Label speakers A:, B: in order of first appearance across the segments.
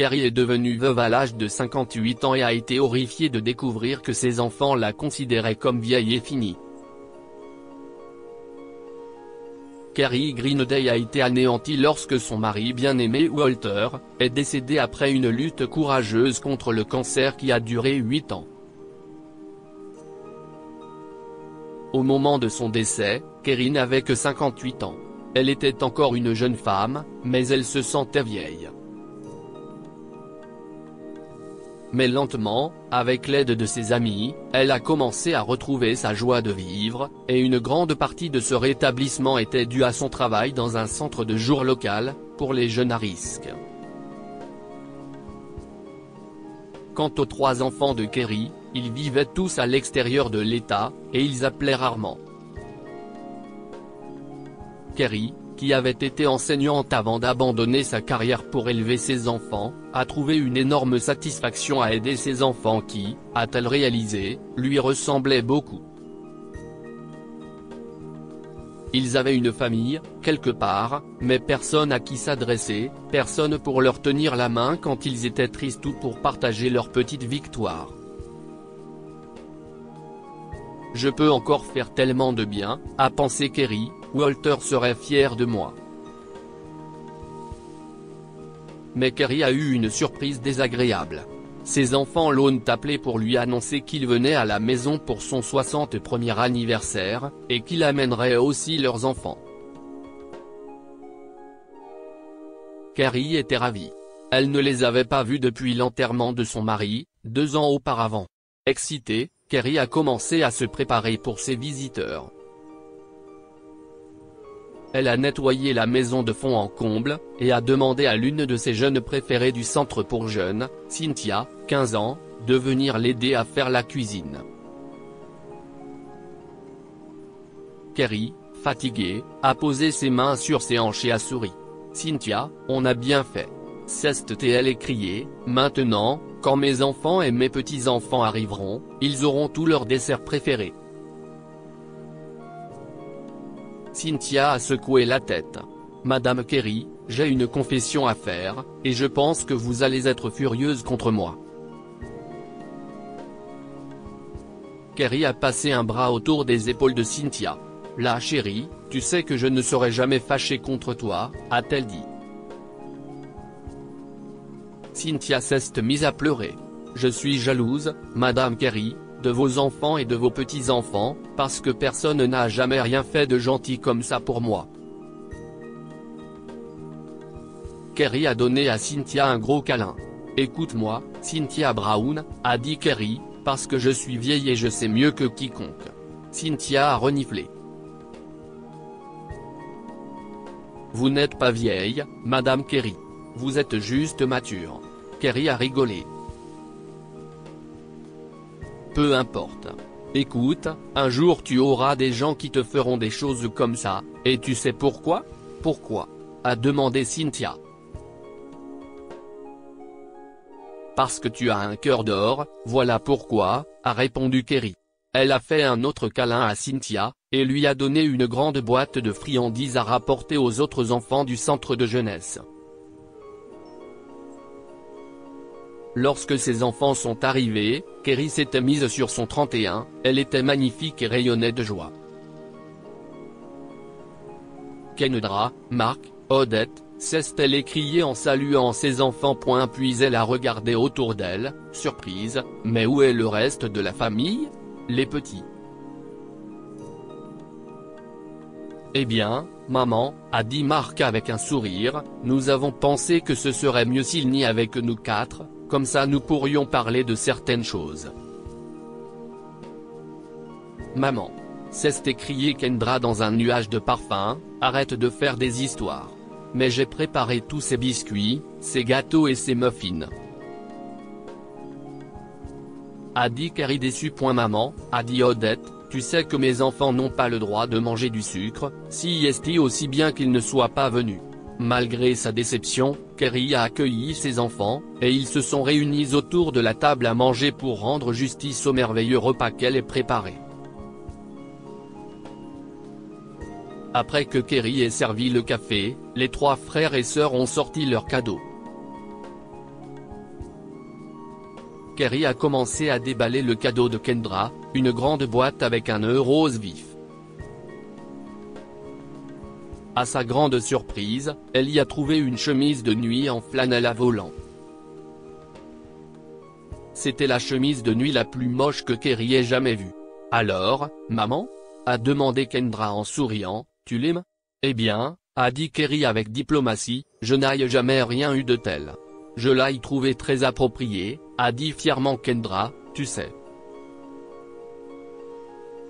A: Kerry est devenue veuve à l'âge de 58 ans et a été horrifiée de découvrir que ses enfants la considéraient comme vieille et finie. Kerry Greenday a été anéantie lorsque son mari bien-aimé Walter est décédé après une lutte courageuse contre le cancer qui a duré 8 ans. Au moment de son décès, Kerry n'avait que 58 ans. Elle était encore une jeune femme, mais elle se sentait vieille. Mais lentement, avec l'aide de ses amis, elle a commencé à retrouver sa joie de vivre, et une grande partie de ce rétablissement était due à son travail dans un centre de jour local, pour les jeunes à risque. Quant aux 3 enfants de Kerry, ils vivaient tous à l'extérieur de l'État, et ils appelaient rarement. Kerry, qui avait été enseignante avant d'abandonner sa carrière pour élever ses enfants, a trouvé une énorme satisfaction à aider ses enfants qui, a-t-elle réalisé, lui ressemblaient beaucoup. Ils avaient une famille, quelque part, mais personne à qui s'adresser, personne pour leur tenir la main quand ils étaient tristes ou pour partager leurs petites victoires. Je peux encore faire tellement de bien, a pensé Kerry. Walter serait fier de moi. Mais Kerry a eu une surprise désagréable. Ses enfants l'ont appelé pour lui annoncer qu'il venait à la maison pour son 61er anniversaire, et qu'il amènerait aussi leurs enfants. Kerry était ravie. Elle ne les avait pas vus depuis l'enterrement de son mari, 2 ans auparavant. Excitée, Kerry a commencé à se préparer pour ses visiteurs. Elle a nettoyé la maison de fond en comble, et a demandé à l'une de ses jeunes préférées du centre pour jeunes, Cynthia, 15 ans, de venir l'aider à faire la cuisine. Kerry, fatiguée, a posé ses mains sur ses hanches et a souri. « Cynthia, on a bien fait. » s'est-elle écriée, « Maintenant, quand mes enfants et mes petits-enfants arriveront, ils auront tous leurs desserts préférés. » Cynthia a secoué la tête. « Madame Kerry, j'ai une confession à faire, et je pense que vous allez être furieuse contre moi. » Kerry a passé un bras autour des épaules de Cynthia. « Là chérie, tu sais que je ne serai jamais fâchée contre toi, » a-t-elle dit. Cynthia s'est mise à pleurer. « Je suis jalouse, Madame Kerry, de vos enfants et de vos petits-enfants, parce que personne n'a jamais rien fait de gentil comme ça pour moi. » Kerry a donné à Cynthia un gros câlin. « Écoute-moi, Cynthia Brown, » a dit Kerry, « parce que je suis vieille et je sais mieux que quiconque. » Cynthia a reniflé. « Vous n'êtes pas vieille, Madame Kerry. Vous êtes juste mature. » Kerry a rigolé. « Peu importe. Écoute, un jour tu auras des gens qui te feront des choses comme ça, et tu sais pourquoi ? » « Pourquoi ? » a demandé Cynthia. « Parce que tu as un cœur d'or, voilà pourquoi, » a répondu Kerry. Elle a fait un autre câlin à Cynthia, et lui a donné une grande boîte de friandises à rapporter aux autres enfants du centre de jeunesse. Lorsque ses enfants sont arrivés, Kerry s'était mise sur son 31, elle était magnifique et rayonnait de joie. Kendra, Mark, Odette, s'est-elle écriée en saluant ses enfants. Puis elle a regardé autour d'elle, surprise, mais où est le reste de la famille ? Les petits. Eh bien, maman, a dit Mark avec un sourire, nous avons pensé que ce serait mieux s'il n'y avait que nous 4, comme ça nous pourrions parler de certaines choses. Maman. S'est écrié Kendra dans un nuage de parfum, arrête de faire des histoires. Mais j'ai préparé tous ces biscuits, ces gâteaux et ces muffins. A dit Kerry déçue. Maman, a dit Odette, tu sais que mes enfants n'ont pas le droit de manger du sucre, si est aussi bien qu'ils ne soient pas venus. Malgré sa déception, Kerry a accueilli ses enfants, et ils se sont réunis autour de la table à manger pour rendre justice au merveilleux repas qu'elle ait préparé. Après que Kerry ait servi le café, les 3 frères et sœurs ont sorti leurs cadeaux. Kerry a commencé à déballer le cadeau de Kendra, une grande boîte avec un nœud rose vif. À sa grande surprise, elle y a trouvé une chemise de nuit en flanelle à volants. C'était la chemise de nuit la plus moche que Kerry ait jamais vue. « Alors, maman ?» a demandé Kendra en souriant, « Tu l'aimes ?» « Eh bien, » a dit Kerry avec diplomatie, « je n'ai jamais rien eu de tel. Je l'ai trouvé très approprié », a dit fièrement Kendra, « tu sais.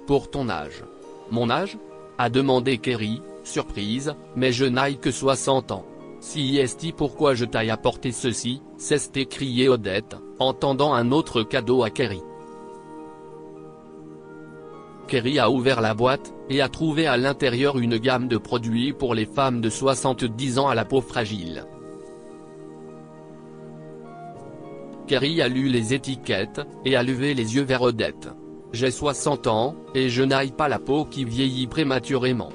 A: Pour ton âge. » « Mon âge ?» a demandé Kerry, surprise, « mais je n'ai que 60 ans. Si est pourquoi je t'ai apporté ceci, s'est écrié Odette, en tendant un autre cadeau à Kerry. Kerry a ouvert la boîte, et a trouvé à l'intérieur une gamme de produits pour les femmes de 70 ans à la peau fragile. Kerry a lu les étiquettes, et a levé les yeux vers Odette. « J'ai 60 ans, et je n'ai pas la peau qui vieillit prématurément. »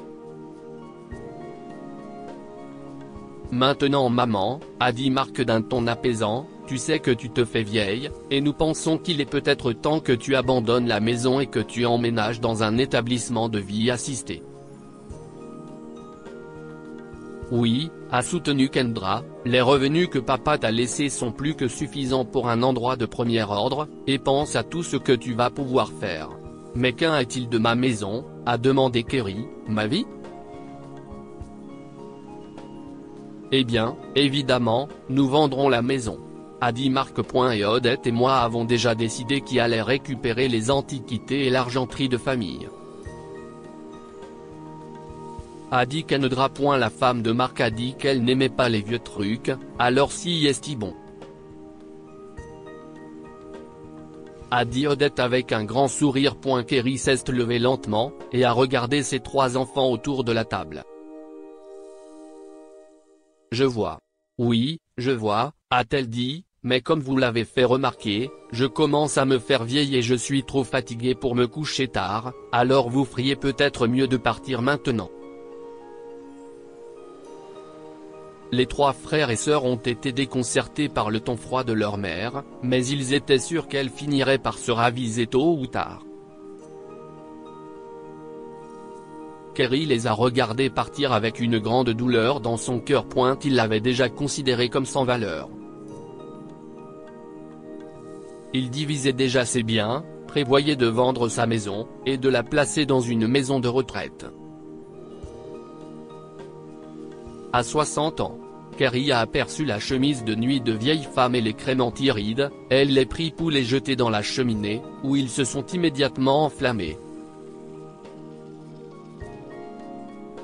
A: Maintenant maman, a dit Marc d'un ton apaisant, tu sais que tu te fais vieille, et nous pensons qu'il est peut-être temps que tu abandonnes la maison et que tu emménages dans un établissement de vie assistée. Oui, a soutenu Kendra, les revenus que papa t'a laissés sont plus que suffisants pour un endroit de premier ordre, et pense à tout ce que tu vas pouvoir faire. Mais qu'en est-il de ma maison, a demandé Kerry, ma vie ? Eh bien, évidemment, nous vendrons la maison, a dit Marc. Et Odette et moi avons déjà décidé qui allait récupérer les antiquités et l'argenterie de famille. A dit Kendra. La femme de Marc a dit qu'elle n'aimait pas les vieux trucs, alors si est-il bon. A dit Odette avec un grand sourire. Kerry s'est levée lentement, et a regardé ses trois enfants autour de la table. Je vois. Oui, je vois, a-t-elle dit, mais comme vous l'avez fait remarquer, je commence à me faire vieille et je suis trop fatiguée pour me coucher tard, alors vous feriez peut-être mieux de partir maintenant. Les trois frères et sœurs ont été déconcertés par le ton froid de leur mère, mais ils étaient sûrs qu'elle finirait par se raviser tôt ou tard. Kerry les a regardés partir avec une grande douleur dans son cœur. Il l'avait déjà considéré comme sans valeur. Il divisait déjà ses biens, prévoyait de vendre sa maison, et de la placer dans une maison de retraite. À 60 ans, Kerry a aperçu la chemise de nuit de vieille femme et les crèmes anti-rides, elle les prit pour les jeter dans la cheminée, où ils se sont immédiatement enflammés.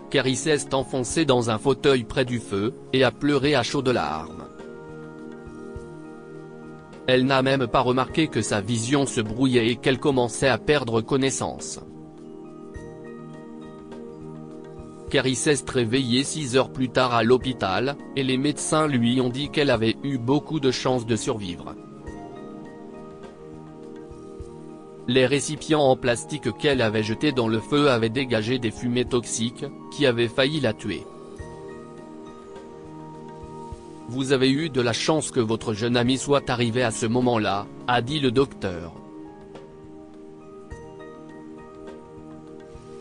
A: Kerry s'est enfoncée dans un fauteuil près du feu, et a pleuré à chaudes larmes. Elle n'a même pas remarqué que sa vision se brouillait et qu'elle commençait à perdre connaissance. Kerry s'est réveillée 6 heures plus tard à l'hôpital, et les médecins lui ont dit qu'elle avait eu beaucoup de chances de survivre. Les récipients en plastique qu'elle avait jetés dans le feu avaient dégagé des fumées toxiques, qui avaient failli la tuer. Vous avez eu de la chance que votre jeune amie soit arrivée à ce moment-là, a dit le docteur.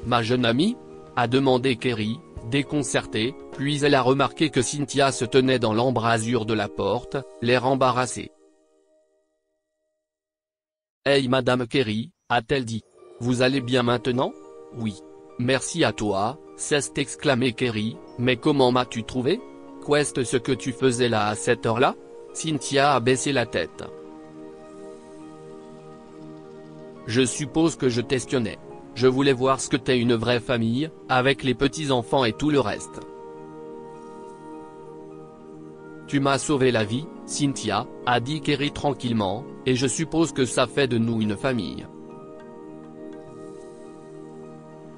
A: Ma jeune amie ? A demandé Kerry, déconcertée, puis elle a remarqué que Cynthia se tenait dans l'embrasure de la porte, l'air embarrassé. Hey madame Kerry, a-t-elle dit. Vous allez bien maintenant ? Oui. Merci à toi, s'est exclamé Kerry, mais comment m'as-tu trouvé ? Qu'est-ce ce que tu faisais là à cette heure-là ? Cynthia a baissé la tête. Je suppose que je t'espionnais. Je voulais voir ce que t'es une vraie famille, avec les petits-enfants et tout le reste. Tu m'as sauvé la vie, Cynthia, a dit Kerry tranquillement, et je suppose que ça fait de nous une famille.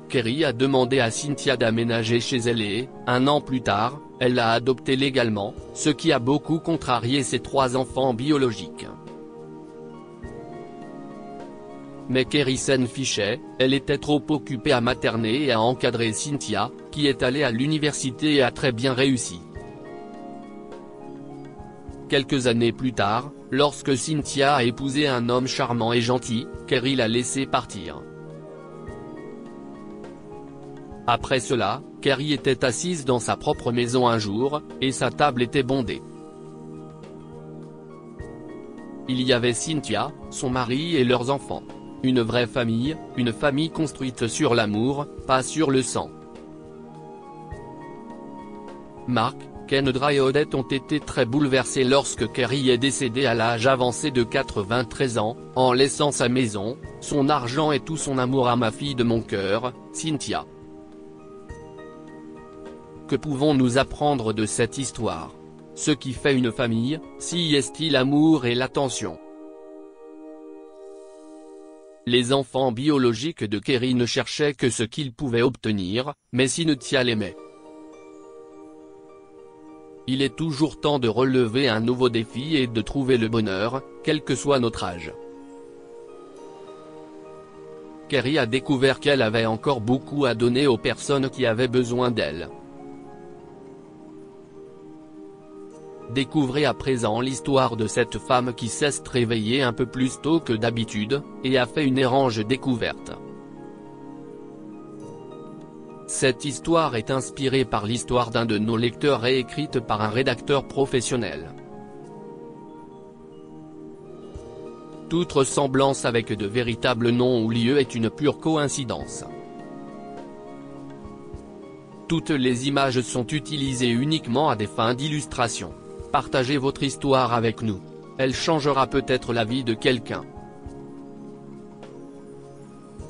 A: Kerry a demandé à Cynthia d'aménager chez elle et, 1 an plus tard, elle l'a adoptée légalement, ce qui a beaucoup contrarié ses 3 enfants biologiques. Mais Kerry s'en fichait, elle était trop occupée à materner et à encadrer Cynthia, qui est allée à l'université et a très bien réussi. Quelques années plus tard, Lorsque Cynthia a épousé un homme charmant et gentil, Kerry l'a laissé partir. Après cela, Kerry était assise dans sa propre maison un jour, et sa table était bondée. Il y avait Cynthia, son mari et leurs enfants. Une vraie famille, une famille construite sur l'amour, pas sur le sang. Mark, Kendra et Odette ont été très bouleversés lorsque Kerry est décédée à l'âge avancé de 93 ans, en laissant sa maison, son argent et tout son amour à ma fille de mon cœur, Cynthia. Que pouvons-nous apprendre de cette histoire? Ce qui fait une famille, si est-il l'amour et l'attention. Les enfants biologiques de Kerry ne cherchaient que ce qu'ils pouvaient obtenir, mais Cynthia l'aimait. Il est toujours temps de relever un nouveau défi et de trouver le bonheur, quel que soit notre âge. Kerry a découvert qu'elle avait encore beaucoup à donner aux personnes qui avaient besoin d'elle. Découvrez à présent l'histoire de cette femme qui s'est réveillée un peu plus tôt que d'habitude, et a fait une étrange découverte. Cette histoire est inspirée par l'histoire d'un de nos lecteurs et écrite par un rédacteur professionnel. Toute ressemblance avec de véritables noms ou lieux est une pure coïncidence. Toutes les images sont utilisées uniquement à des fins d'illustration. Partagez votre histoire avec nous. Elle changera peut-être la vie de quelqu'un.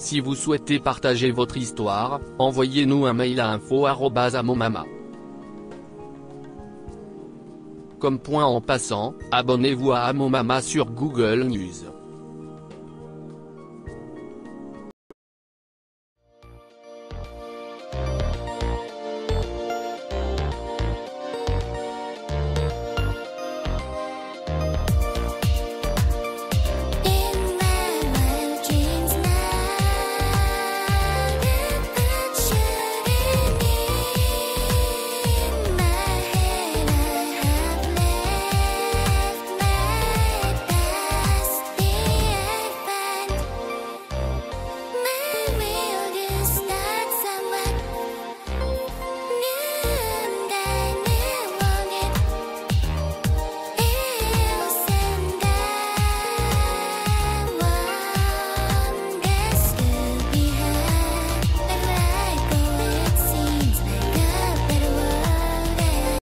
A: Si vous souhaitez partager votre histoire, envoyez-nous un mail à info@amomama. Comme point en passant, abonnez-vous à Amomama sur Google News.